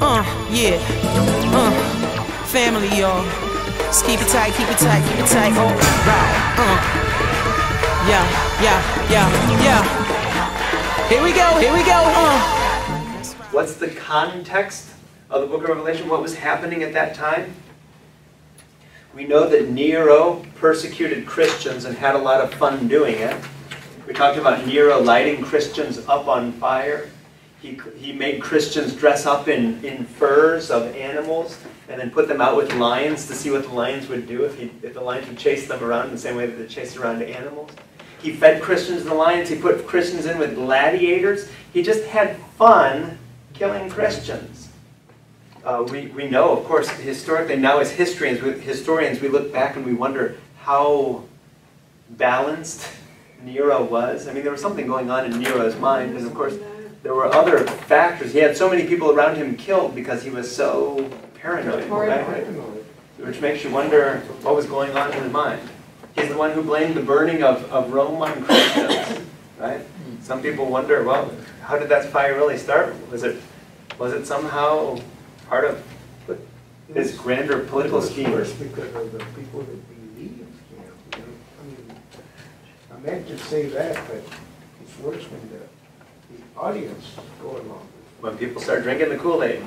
Yeah. Family, y'all. Just keep it tight, keep it tight, keep it tight. All right. Yeah. Here we go. What's the context of the book of Revelation? What was happening at that time? We know that Nero persecuted Christians and had a lot of fun doing it. We talked about Nero lighting Christians up on fire. He made Christians dress up in furs of animals and then put them out with lions to see what the lions would do if the lions would chase them around in the same way that they chased around animals. He fed Christians the lions. He put Christians in with gladiators. He just had fun killing Christians. We know, of course, historically, now as historians, we look back and we wonder how balanced Nero was. I mean, there was something going on in Nero's mind, and of course, there were other factors. He had so many people around him killed because he was so paranoid, right? Which makes you wonder what was going on in his mind. He's the one who blamed the burning of Rome on Christians, right? Some people wonder, well, how did that fire really start? Was it somehow part of his grander political scheme? Because of the people that believed him. I mean, I meant to say that, but it's worse when the audience go along. When people start drinking the Kool-Aid.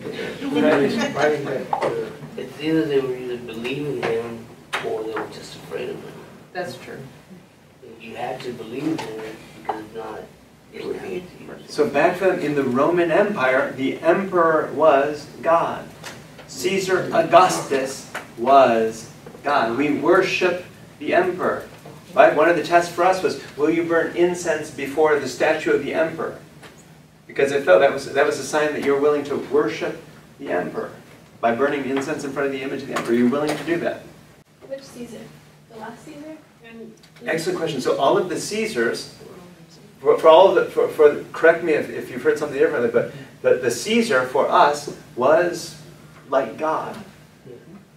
It's either they were either believing him or they were just afraid of him. That's true. You had to believe him because if not, it would be. So back then in the Roman Empire, the emperor was God. Caesar Augustus was God. We worship the emperor. Right? One of the tests for us was, will you burn incense before the statue of the emperor? Because if so, that was a sign that you're willing to worship the emperor. By burning incense in front of the image of the emperor, you're willing to do that. Which Caesar? The last Caesar? Excellent question. So all of the Caesars, correct me if you've heard something differently, but the Caesar for us was like God.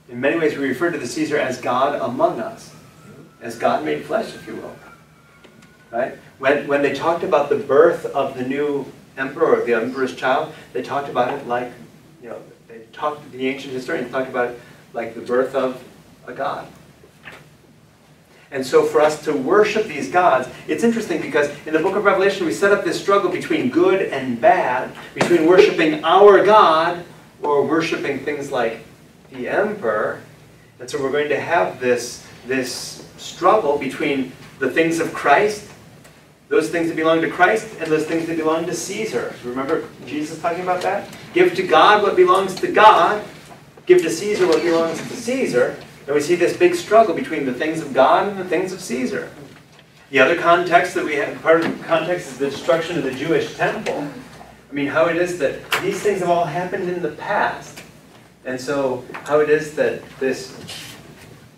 In many ways, we refer to the Caesar as God among us, as God made flesh, if you will. Right? When they talked about the birth of the new emperor or the emperor's child, they talked about it like, the ancient historians talked about it like the birth of a god. And so for us to worship these gods, it's interesting because in the book of Revelation we set up this struggle between good and bad, between worshiping our God or worshiping things like the emperor. And so we're going to have this struggle between the things of Christ, those things that belong to Christ, and those things that belong to Caesar. Remember Jesus talking about that? Give to God what belongs to God. Give to Caesar what belongs to Caesar. And we see this big struggle between the things of God and the things of Caesar. The other context that we have, part of the context is the destruction of the Jewish temple. I mean, how it is that these things have all happened in the past. And so how it is that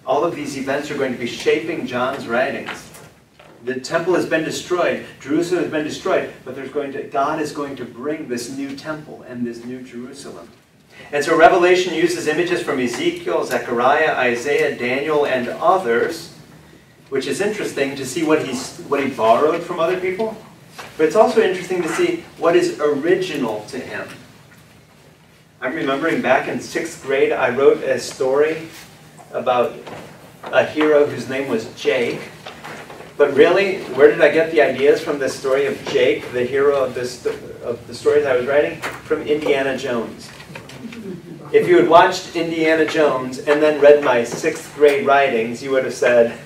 all of these events are going to be shaping John's writings. The temple has been destroyed, Jerusalem has been destroyed, but God is going to bring this new temple and this new Jerusalem. And so Revelation uses images from Ezekiel, Zechariah, Isaiah, Daniel, and others, which is interesting to see what he borrowed from other people. But it's also interesting to see what is original to him. I'm remembering back in 6th grade, I wrote a story about a hero whose name was Jake. But really, where did I get the ideas from this story of Jake, the hero of the stories I was writing? From Indiana Jones. If you had watched Indiana Jones and then read my 6th grade writings, you would have said,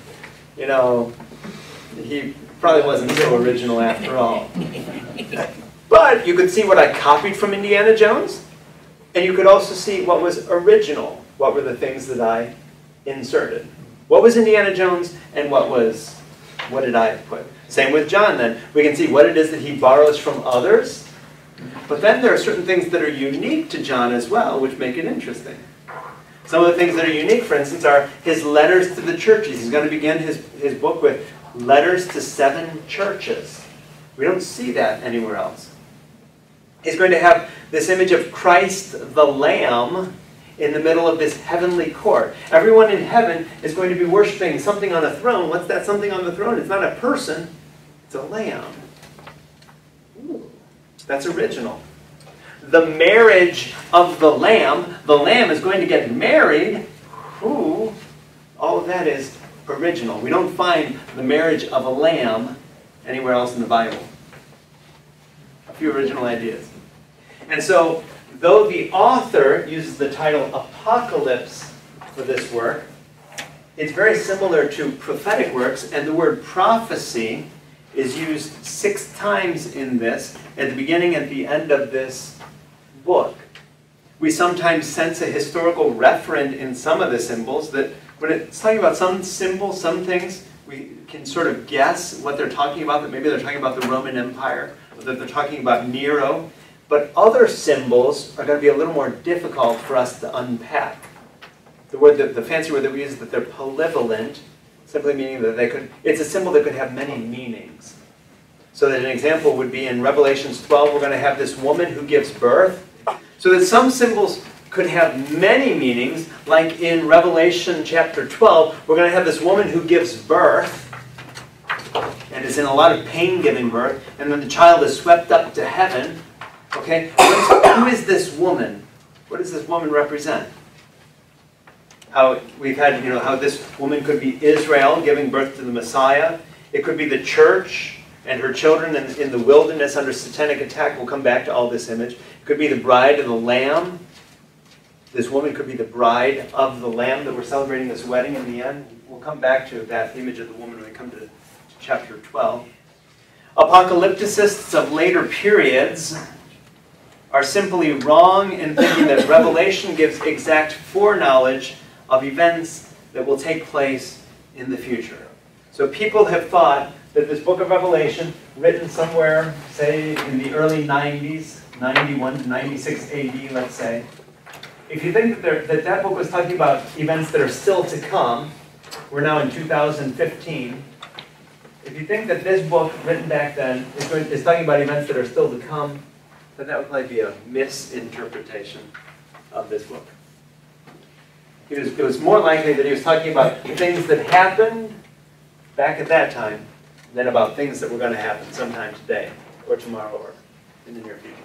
he probably wasn't so original after all. But you could see what I copied from Indiana Jones, and you could also see what was original. What were the things that I inserted? What was Indiana Jones, and what did I put? Same with John then. We can see what it is that he borrows from others. But then there are certain things that are unique to John as well, which make it interesting. Some of the things that are unique, for instance, are his letters to the churches. He's going to begin his book with letters to 7 churches. We don't see that anywhere else. He's going to have this image of Christ the Lamb in the middle of this heavenly court. Everyone in heaven is going to be worshiping something on a throne. What's that something on the throne? It's not a person, it's a lamb. Ooh, that's original. the marriage of the Lamb. The Lamb is going to get married. Who? All of that is original. We don't find the marriage of a lamb anywhere else in the Bible. A few original ideas. And so, though the author uses the title Apocalypse for this work, it's very similar to prophetic works, and the word prophecy is used 6 times in this, at the beginning and at the end of this book. We sometimes sense a historical referent in some of the symbols, that when it's talking about some symbols, some things, we can sort of guess what they're talking about, that maybe they're talking about the Roman Empire, or that they're talking about Nero. But other symbols are going to be a little more difficult for us to unpack. The fancy word that we use is that they're polyvalent, simply meaning that it's a symbol that could have many meanings. So that an example would be in Revelations 12, we're going to have this woman who gives birth. So that some symbols could have many meanings, like in Revelation chapter 12, we're going to have this woman who gives birth, and is in a lot of pain giving birth, and then the child is swept up to heaven. Okay, who is this woman? What does this woman represent? How we've had, how this woman could be Israel giving birth to the Messiah. It could be the church and her children in the wilderness under satanic attack. We'll come back to all this image. It could be the bride of the Lamb. This woman could be the bride of the Lamb that we're celebrating this wedding in the end. We'll come back to that image of the woman when we come to chapter 12. Apocalypticists of later periods are simply wrong in thinking that Revelation gives exact foreknowledge of events that will take place in the future. So people have thought that this book of Revelation, written somewhere, say, in the early 90s, 91 to 96 AD, let's say, if you think that book was talking about events that are still to come, we're now in 2015, if you think that this book, written back then, is talking about events that are still to come, then that would probably be a misinterpretation of this book. It was more likely that he was talking about things that happened back at that time than about things that were going to happen sometime today or tomorrow or in the near future.